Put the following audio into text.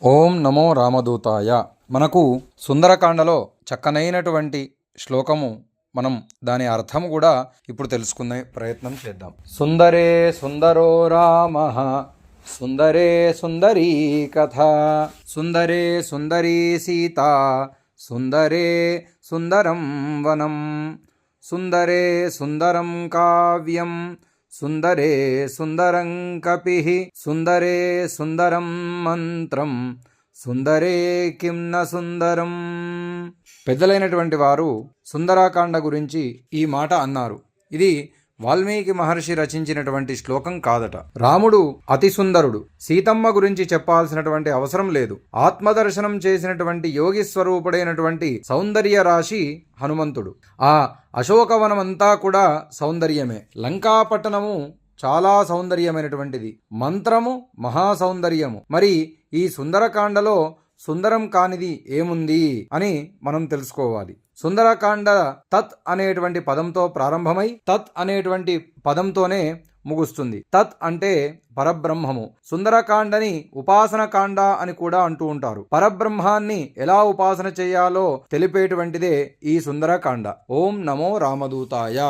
ఓం నమో రామదూతాయ. మనకు సుందరకాండలో చక్కనైనటువంటి శ్లోకము, మనం దాని అర్థం కూడా ఇప్పుడు తెలుసుకునే ప్రయత్నం చేద్దాం. సుందరే సుందరో రామ, సుందరే సుందరీ కథ, సుందరే సుందరీ సీత, సుందరే సుందరం వనం, సుందరే సుందరం కావ్యం, సుందరే సుందరం కపిః, సుందరే సుందరం మంత్రం, సుందరే కిం న సుందరం. పెద్దలైనటువంటి వారు సుందరాకాండ గురించి ఈ మాట అన్నారు. ఇది వాల్మీకి మహర్షి రచించినటువంటి శ్లోకం కాదట. రాముడు అతి సుందరుడు. సీతమ్మ గురించి చెప్పాల్సినటువంటి అవసరం లేదు. ఆత్మదర్శనం చేసినటువంటి యోగి స్వరూపుడైనటువంటి సౌందర్య రాశి హనుమంతుడు. ఆ అశోకవనమంతా కూడా సౌందర్యమే. లంకాపట్టణము చాలా సౌందర్యమైనటువంటిది. మంత్రము మహాసౌందర్యము. మరి ఈ సుందరకాండలో సుందరం కానిది ఏముంది అని మనం తెలుసుకోవాలి. సుందరకాండ తత్ అనేటువంటి పదంతో ప్రారంభమై తత్ అనేటువంటి పదంతోనే ముగుస్తుంది. తత్ అంటే పరబ్రహ్మము. సుందరకాండని ఉపాసన కాండ అని కూడా అంటూ ఉంటారు. పరబ్రహ్మాన్ని ఎలా ఉపాసన చేయాలో తెలిపేటువంటిదే ఈ సుందరకాండ. ఓం నమో రామదూతాయ.